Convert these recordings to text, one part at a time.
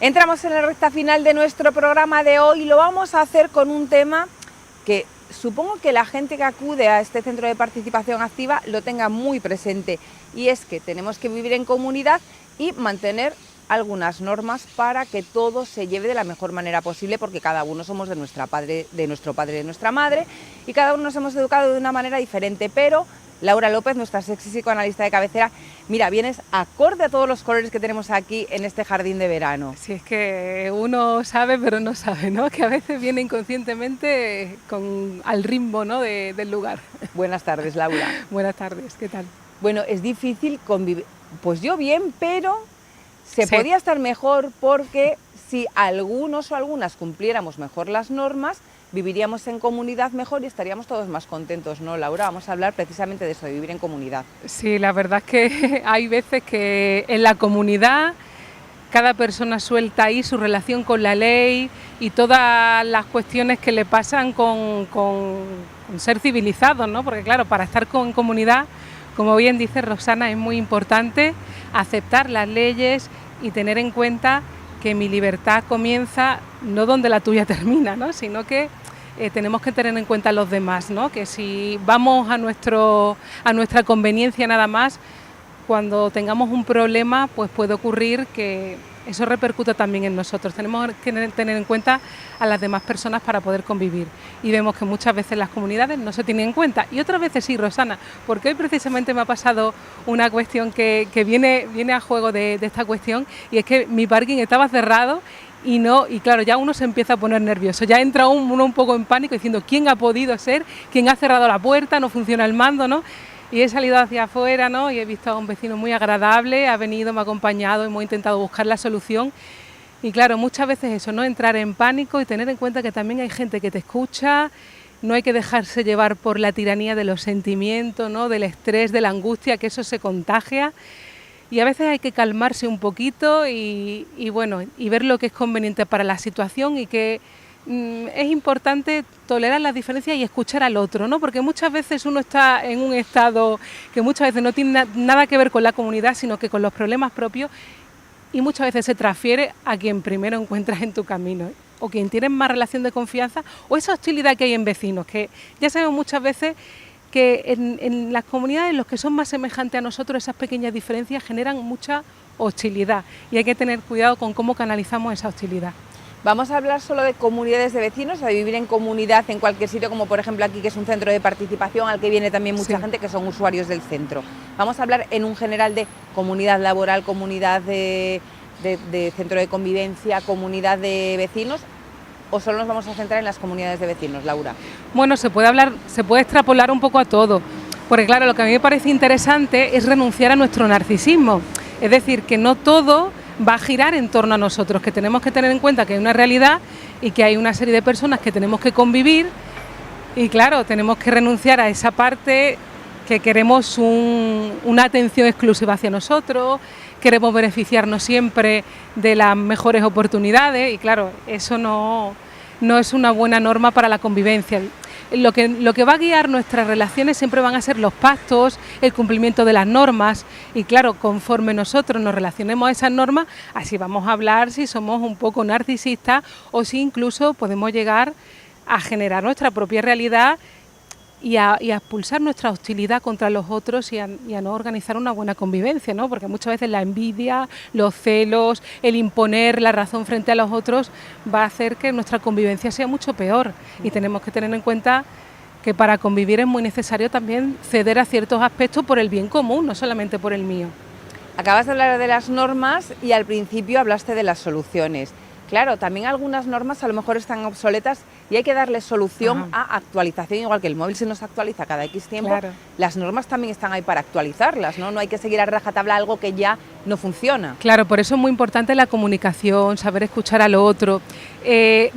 Entramos en la recta final de nuestro programa de hoy y lo vamos a hacer con un tema que supongo que la gente que acude a este centro de participación activa lo tenga muy presente, y es que tenemos que vivir en comunidad y mantener algunas normas para que todo se lleve de la mejor manera posible, porque cada uno somos de nuestro padre, de nuestra madre, y cada uno nos hemos educado de una manera diferente. Pero Laura López, nuestra sexy psicoanalista de cabecera, mira, vienes acorde a todos los colores que tenemos aquí en este jardín de verano. Sí, es que uno sabe pero no sabe, ¿no? Que a veces viene inconscientemente al ritmo, ¿no? del lugar. Buenas tardes, Laura. Buenas tardes, ¿qué tal? Bueno, es difícil convivir. Pues yo bien, pero se Sí. podía estar mejor, porque si algunos o algunas cumpliéramos mejor las normas, viviríamos en comunidad mejor y estaríamos todos más contentos, ¿no, Laura? Vamos a hablar precisamente de eso, de vivir en comunidad. Sí, la verdad es que hay veces que en la comunidad cada persona suelta ahí su relación con la ley y todas las cuestiones que le pasan con ser civilizados, ¿no? Porque claro, para estar en comunidad, como bien dice Rosana, es muy importante aceptar las leyes y tener en cuenta que mi libertad comienza no donde la tuya termina, ¿no? Sino que tenemos que tener en cuenta a los demás, ¿no? Que si vamos a nuestra conveniencia nada más, cuando tengamos un problema, pues puede ocurrir que eso repercuta también en nosotros. Tenemos que tener en cuenta a las demás personas para poder convivir. Y vemos que muchas veces las comunidades no se tienen en cuenta. Y otras veces sí, Rosana, porque hoy precisamente me ha pasado una cuestión que viene a juego de esta cuestión, y es que mi parking estaba cerrado y claro, ya uno se empieza a poner nervioso. Ya entra uno un poco en pánico diciendo ¿quién ha podido ser? ¿Quién ha cerrado la puerta? ¿No funciona el mando? ¿No? Y he salido hacia afuera, ¿no? Y he visto a un vecino muy agradable, ha venido, me ha acompañado, hemos intentado buscar la solución. Y claro, muchas veces eso, ¿no? Entrar en pánico y tener en cuenta que también hay gente que te escucha, no hay que dejarse llevar por la tiranía de los sentimientos, ¿no? Del estrés, de la angustia, que eso se contagia. Y a veces hay que calmarse un poquito y ver lo que es conveniente para la situación, y que es importante tolerar las diferencias y escuchar al otro, ¿no? Porque muchas veces uno está en un estado que muchas veces no tiene nada que ver con la comunidad, sino que con los problemas propios, y muchas veces se transfiere a quien primero encuentras en tu camino, o quien tienes más relación de confianza, o esa hostilidad que hay en vecinos, que ya sabemos muchas veces que en las comunidades, los que son más semejantes a nosotros, esas pequeñas diferencias generan mucha hostilidad, y hay que tener cuidado con cómo canalizamos esa hostilidad. Vamos a hablar solo de comunidades de vecinos, de vivir en comunidad en cualquier sitio, como por ejemplo aquí, que es un centro de participación al que viene también mucha gente que son usuarios del centro. Vamos a hablar en un general de comunidad laboral, comunidad de centro de convivencia, comunidad de vecinos, ¿o solo nos vamos a centrar en las comunidades de vecinos, Laura? Bueno, se puede extrapolar un poco a todo, porque claro, lo que a mí me parece interesante es renunciar a nuestro narcisismo, es decir, que no todo va a girar en torno a nosotros, que tenemos que tener en cuenta que hay una realidad y que hay una serie de personas que tenemos que convivir, y claro, tenemos que renunciar a esa parte que queremos una atención exclusiva hacia nosotros, queremos beneficiarnos siempre de las mejores oportunidades, y claro, eso no es una buena norma para la convivencia. Lo que va a guiar nuestras relaciones siempre van a ser los pactos, el cumplimiento de las normas, y claro, conforme nosotros nos relacionemos a esas normas, así vamos a hablar si somos un poco narcisistas, o si incluso podemos llegar a generar nuestra propia realidad y a expulsar nuestra hostilidad contra los otros, y a no organizar una buena convivencia, ¿no? Porque muchas veces la envidia, los celos, el imponer la razón frente a los otros va a hacer que nuestra convivencia sea mucho peor, y tenemos que tener en cuenta que para convivir es muy necesario también ceder a ciertos aspectos por el bien común, no solamente por el mío. Acabas de hablar de las normas y al principio hablaste de las soluciones. Claro, también algunas normas a lo mejor están obsoletas y hay que darle solución a actualización, igual que el móvil se nos actualiza cada X tiempo, claro. Las normas también están ahí para actualizarlas, ¿no? No hay que seguir a rajatabla algo que ya no funciona. Claro, por eso es muy importante la comunicación, saber escuchar al otro,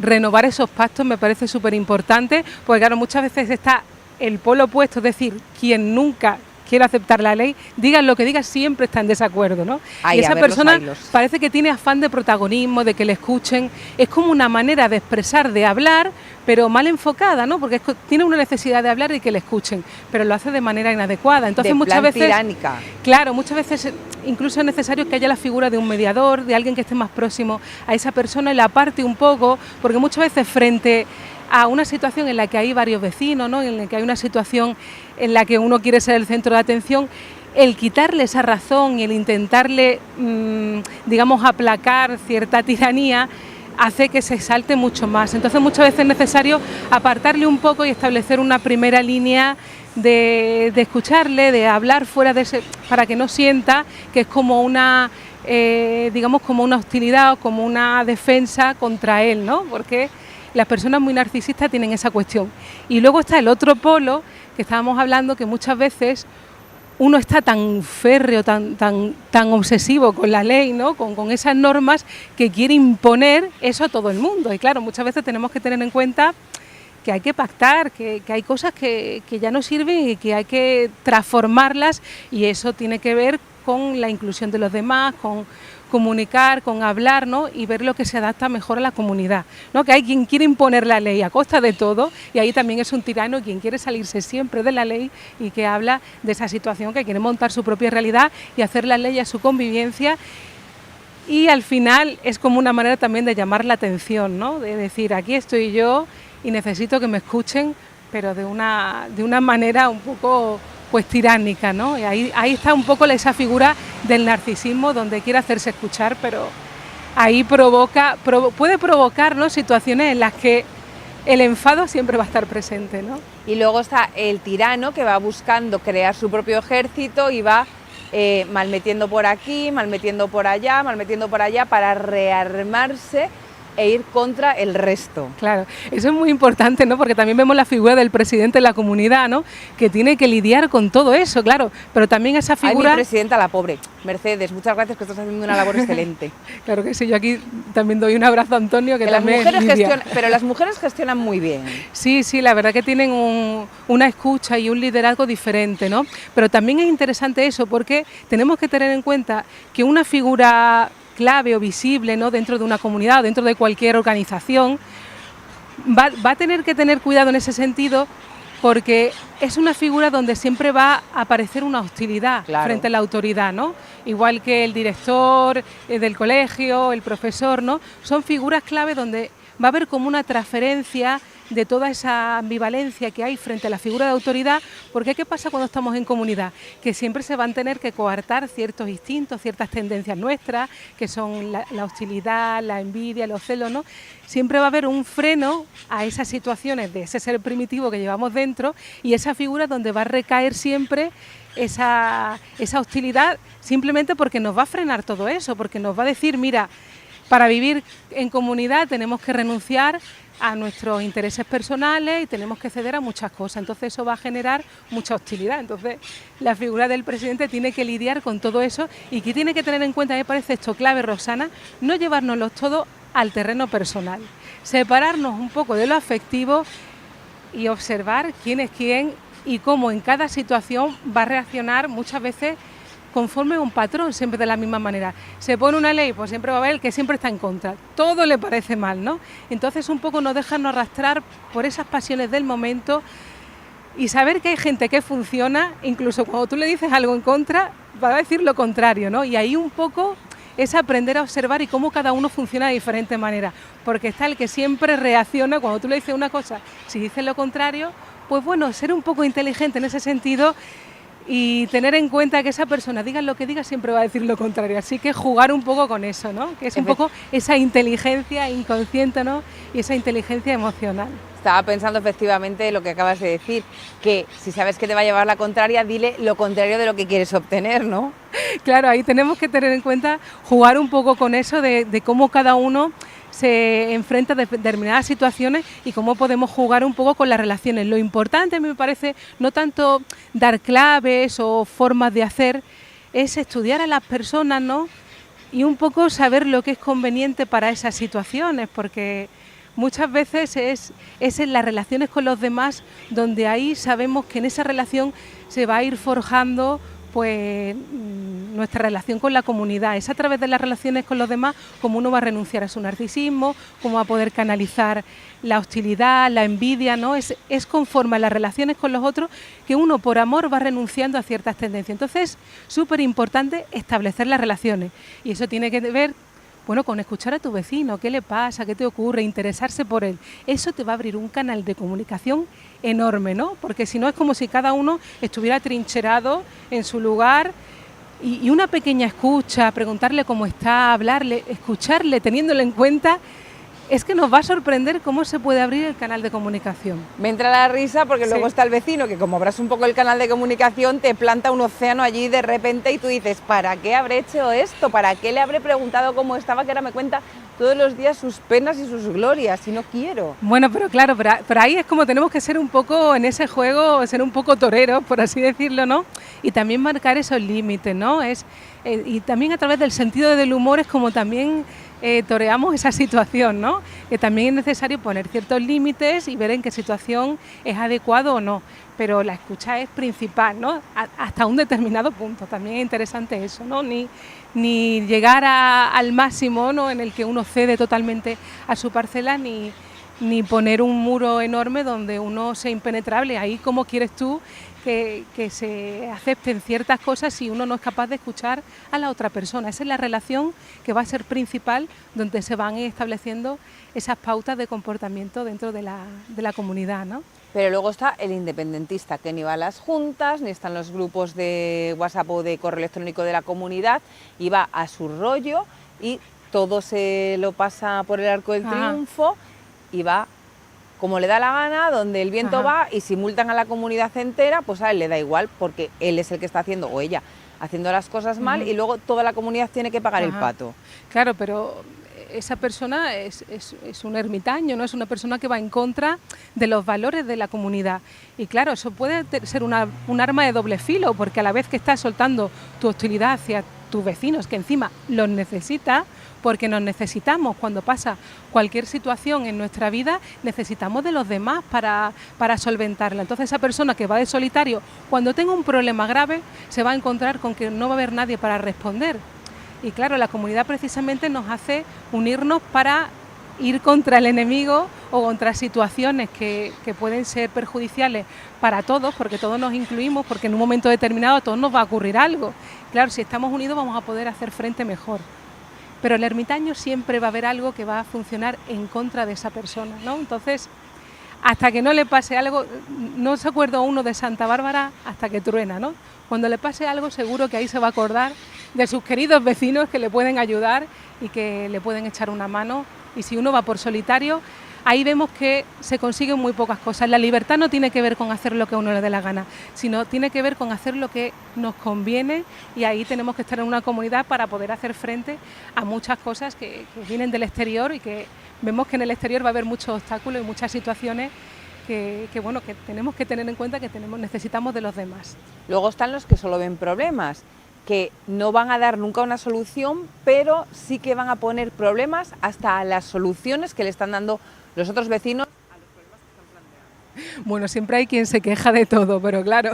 renovar esos pactos me parece súper importante, porque claro, muchas veces está el polo opuesto, es decir, quien nunca quiere aceptar la ley, digan lo que digan, siempre está en desacuerdo, ¿no? Ay, y esa persona parece que tiene afán de protagonismo, de que le escuchen, es como una manera de expresar, de hablar, pero mal enfocada, ¿no? Porque tiene una necesidad de hablar y que le escuchen, pero lo hace de manera inadecuada. Entonces muchas veces, tiránica. Claro, muchas veces incluso es necesario que haya la figura de un mediador, de alguien que esté más próximo a esa persona y la aparte un poco, porque muchas veces frente a una situación en la que hay varios vecinos, ¿no?, en la que hay una situación en la que uno quiere ser el centro de atención, el quitarle esa razón y el intentarle, digamos, aplacar cierta tiranía, hace que se exalte mucho más. Entonces muchas veces es necesario apartarle un poco y establecer una primera línea de escucharle, de hablar fuera de ese, para que no sienta que es como una, digamos, como una hostilidad o como una defensa contra él, ¿no? Porque las personas muy narcisistas tienen esa cuestión. Y luego está el otro polo que estábamos hablando, que muchas veces uno está tan férreo, tan obsesivo con la ley, ¿no?, con esas normas, que quiere imponer eso a todo el mundo. Y claro, muchas veces tenemos que tener en cuenta que hay que pactar, que hay cosas que ya no sirven y que hay que transformarlas, y eso tiene que ver con la inclusión de los demás, con comunicar, con hablar, ¿no?, y ver lo que se adapta mejor a la comunidad, ¿no? Que hay quien quiere imponer la ley a costa de todo, y ahí también es un tirano quien quiere salirse siempre de la ley y que habla de esa situación, que quiere montar su propia realidad y hacer la ley a su convivencia. Y al final es como una manera también de llamar la atención, ¿no?, de decir, aquí estoy yo y necesito que me escuchen, pero de una manera un poco, pues, tiránica, ¿no? Y ahí está un poco esa figura del narcisismo, donde quiere hacerse escuchar, pero ahí puede provocar, ¿no?, situaciones en las que el enfado siempre va a estar presente, ¿no? Y luego está el tirano, que va buscando crear su propio ejército y va malmetiendo por aquí, malmetiendo por allá para rearmarse e ir contra el resto. Claro, eso es muy importante, ¿no?, porque también vemos la figura del presidente de la comunidad, ¿no?, que tiene que lidiar con todo eso, claro, pero también esa figura... Ay, mi presidenta, la pobre, Mercedes, muchas gracias, que estás haciendo una labor excelente. Claro que sí, yo aquí también doy un abrazo a Antonio, que también pero las mujeres gestionan muy bien. Sí, la verdad que tienen una escucha y un liderazgo diferente, ¿no? Pero también es interesante eso, porque tenemos que tener en cuenta que una figura clave o visible, ¿no?, dentro de una comunidad o dentro de cualquier organización, va a tener que tener cuidado en ese sentido, porque es una figura donde siempre va a aparecer una hostilidad, claro, frente a la autoridad, ¿no? Igual que el director del colegio, el profesor, ¿no? Son figuras clave donde va a haber como una transferencia de toda esa ambivalencia que hay frente a la figura de autoridad, porque ¿qué pasa cuando estamos en comunidad? Que siempre se van a tener que coartar ciertos instintos, ciertas tendencias nuestras, que son la hostilidad, la envidia, los celos, ¿no? Siempre va a haber un freno a esas situaciones de ese ser primitivo que llevamos dentro, y esa figura donde va a recaer siempre esa hostilidad, simplemente porque nos va a frenar todo eso, porque nos va a decir, mira, para vivir en comunidad tenemos que renunciar a nuestros intereses personales y tenemos que ceder a muchas cosas. Entonces eso va a generar mucha hostilidad. Entonces la figura del presidente tiene que lidiar con todo eso, y que tiene que tener en cuenta, me parece esto clave, Rosana, no llevárnoslos todo al terreno personal, separarnos un poco de lo afectivo y observar quién es quién y cómo en cada situación va a reaccionar, muchas veces conforme a un patrón, siempre de la misma manera. Se pone una ley, pues siempre va a haber el que siempre está en contra, todo le parece mal, ¿no? Entonces un poco no dejarnos arrastrar por esas pasiones del momento y saber que hay gente que funciona, incluso cuando tú le dices algo en contra, va a decir lo contrario, ¿no? Y ahí un poco es aprender a observar y cómo cada uno funciona de diferente manera, porque está el que siempre reacciona cuando tú le dices una cosa, si dices lo contrario, pues bueno, ser un poco inteligente en ese sentido y tener en cuenta que esa persona, diga lo que diga, siempre va a decir lo contrario. Así que jugar un poco con eso, ¿no? Que es un poco esa inteligencia inconsciente, ¿no?, y esa inteligencia emocional. Estaba pensando efectivamente lo que acabas de decir, que si sabes que te va a llevar la contraria, dile lo contrario de lo que quieres obtener, ¿no? Claro, ahí tenemos que tener en cuenta, jugar un poco con eso de cómo cada uno se enfrenta a determinadas situaciones y cómo podemos jugar un poco con las relaciones. Lo importante, a mí me parece, no tanto dar claves o formas de hacer, es estudiar a las personas, ¿no?, y un poco saber lo que es conveniente para esas situaciones, porque muchas veces es en las relaciones con los demás donde ahí sabemos que en esa relación se va a ir forjando, pues, nuestra relación con la comunidad. Es a través de las relaciones con los demás como uno va a renunciar a su narcisismo, cómo va a poder canalizar la hostilidad, la envidia, ¿no? Es conforme a las relaciones con los otros que uno por amor va renunciando a ciertas tendencias. Entonces, súper importante establecer las relaciones y eso tiene que ver, bueno, con escuchar a tu vecino, qué le pasa, qué te ocurre, interesarse por él. Eso te va a abrir un canal de comunicación enorme, ¿no? Porque si no es como si cada uno estuviera trincherado en su lugar y una pequeña escucha, preguntarle cómo está, hablarle, escucharle, teniéndolo en cuenta, es que nos va a sorprender cómo se puede abrir el canal de comunicación. Me entra la risa porque Sí. luego está el vecino que como abras un poco el canal de comunicación te planta un océano allí de repente y tú dices, ¿para qué habré hecho esto? ¿Para qué le habré preguntado cómo estaba? Que ahora me cuenta todos los días sus penas y sus glorias y no quiero. Bueno, pero claro, pero ahí es como tenemos que ser un poco en ese juego, ser un poco toreros, por así decirlo, ¿no? Y también marcar esos límites, ¿no? Y también a través del sentido del humor es como también toreamos esa situación, ¿no? Que también es necesario poner ciertos límites y ver en qué situación es adecuado o no. Pero la escucha es principal, ¿no? Hasta un determinado punto. También es interesante eso, ¿no? Ni llegar al máximo, ¿no? En el que uno cede totalmente a su parcela, ni poner un muro enorme donde uno sea impenetrable. Ahí, ¿cómo quieres tú que se acepten ciertas cosas si uno no es capaz de escuchar a la otra persona? Esa es la relación que va a ser principal, donde se van estableciendo esas pautas de comportamiento dentro de la comunidad, ¿no? Pero luego está el independentista, que ni va a las juntas, ni está en los grupos de WhatsApp o de correo electrónico de la comunidad, y va a su rollo y todo se lo pasa por el arco del triunfo y va como le da la gana, donde el viento va, y si multan a la comunidad entera, pues a él le da igual, porque él es el que está haciendo, o ella, haciendo las cosas mal, y luego toda la comunidad tiene que pagar el pato. Claro, pero esa persona es un ermitaño, ¿no? Es una persona que va en contra de los valores de la comunidad. Y claro, eso puede ser un arma de doble filo, porque a la vez que estás soltando tu hostilidad hacia tus vecinos, que encima los necesitas, porque nos necesitamos cuando pasa cualquier situación en nuestra vida, necesitamos de los demás para solventarla. Entonces esa persona que va de solitario, cuando tenga un problema grave, se va a encontrar con que no va a haber nadie para responder. Y claro, la comunidad precisamente nos hace unirnos para ir contra el enemigo o contra situaciones que pueden ser perjudiciales para todos, porque todos nos incluimos, porque en un momento determinado a todos nos va a ocurrir algo. Claro, si estamos unidos vamos a poder hacer frente mejor. Pero el ermitaño siempre va a haber algo que va a funcionar en contra de esa persona, ¿no? Entonces, hasta que no le pase algo, no se acuerda uno de Santa Bárbara hasta que truena, ¿no? Cuando le pase algo, seguro que ahí se va a acordar de sus queridos vecinos que le pueden ayudar y que le pueden echar una mano. Y si uno va por solitario, ahí vemos que se consiguen muy pocas cosas. La libertad no tiene que ver con hacer lo que a uno le dé la gana, sino tiene que ver con hacer lo que nos conviene, y ahí tenemos que estar en una comunidad para poder hacer frente a muchas cosas que vienen del exterior, y que vemos que en el exterior va a haber muchos obstáculos y muchas situaciones que tenemos que tener en cuenta que necesitamos de los demás. Luego están los que solo ven problemas, que no van a dar nunca una solución, pero sí que van a poner problemas hasta a las soluciones que le están dando los otros vecinos a los problemas que están planteando. Bueno, siempre hay quien se queja de todo, pero claro,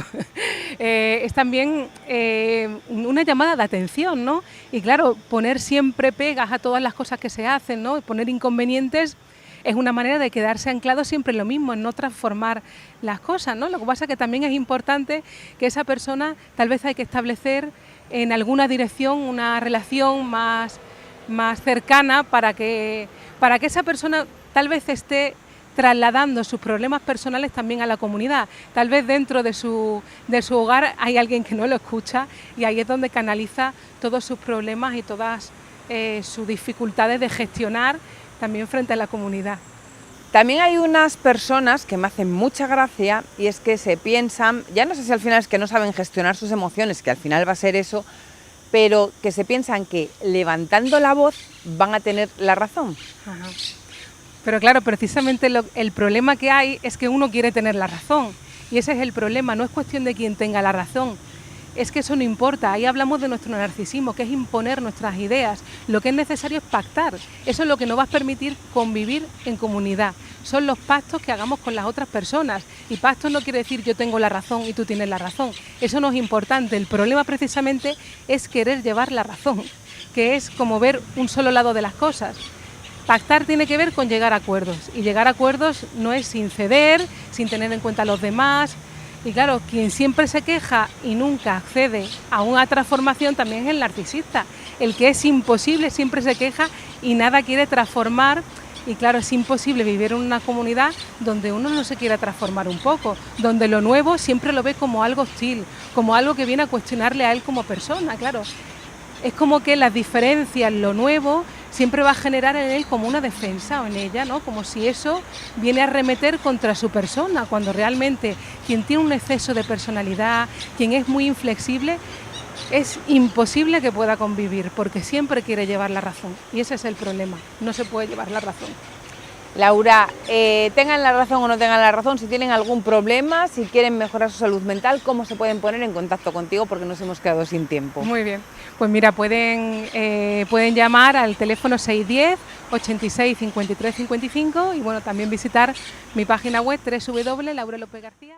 es también una llamada de atención, ¿no? Y claro, poner siempre pegas a todas las cosas que se hacen, ¿no? Y poner inconvenientes es una manera de quedarse anclado siempre en lo mismo, en no transformar las cosas, ¿no? Lo que pasa es que también es importante que esa persona, tal vez hay que establecer en alguna dirección una relación más cercana para que esa persona tal vez esté trasladando sus problemas personales también a la comunidad. Tal vez dentro de su hogar hay alguien que no lo escucha, y ahí es donde canaliza todos sus problemas y todas sus dificultades de gestionar también frente a la comunidad. También hay unas personas que me hacen mucha gracia, y es que se piensan, ya no sé si al final es que no saben gestionar sus emociones, que al final va a ser eso, pero que se piensan que levantando la voz van a tener la razón. Ajá. Pero claro, precisamente el problema que hay es que uno quiere tener la razón, y ese es el problema. No es cuestión de quién tenga la razón, es que eso no importa. Ahí hablamos de nuestro narcisismo, que es imponer nuestras ideas. Lo que es necesario es pactar. Eso es lo que nos va a permitir convivir en comunidad. son los pactos que hagamos con las otras personas. Y pactos no quiere decir yo tengo la razón y tú tienes la razón. Eso no es importante. El problema precisamente es querer llevar la razón, que es como ver un solo lado de las cosas. Pactar tiene que ver con llegar a acuerdos, y llegar a acuerdos no es sin ceder, sin tener en cuenta a los demás. Y claro, quien siempre se queja y nunca accede a una transformación también es el narcisista. El que es imposible siempre se queja y nada quiere transformar. Y claro, es imposible vivir en una comunidad donde uno no se quiera transformar un poco, donde lo nuevo siempre lo ve como algo hostil, como algo que viene a cuestionarle a él como persona, claro. Es como que las diferencias, lo nuevo, siempre va a generar en él como una defensa o en ella, ¿no? Como si eso viene a arremeter contra su persona, cuando realmente quien tiene un exceso de personalidad, quien es muy inflexible, es imposible que pueda convivir, porque siempre quiere llevar la razón. Y ese es el problema, no se puede llevar la razón. Laura, tengan la razón o no tengan la razón, si tienen algún problema, si quieren mejorar su salud mental, ¿cómo se pueden poner en contacto contigo? Porque nos hemos quedado sin tiempo. Muy bien, pues mira, pueden llamar al teléfono 610 86 53 55 y bueno, también visitar mi página web www.laurelopezgarcia.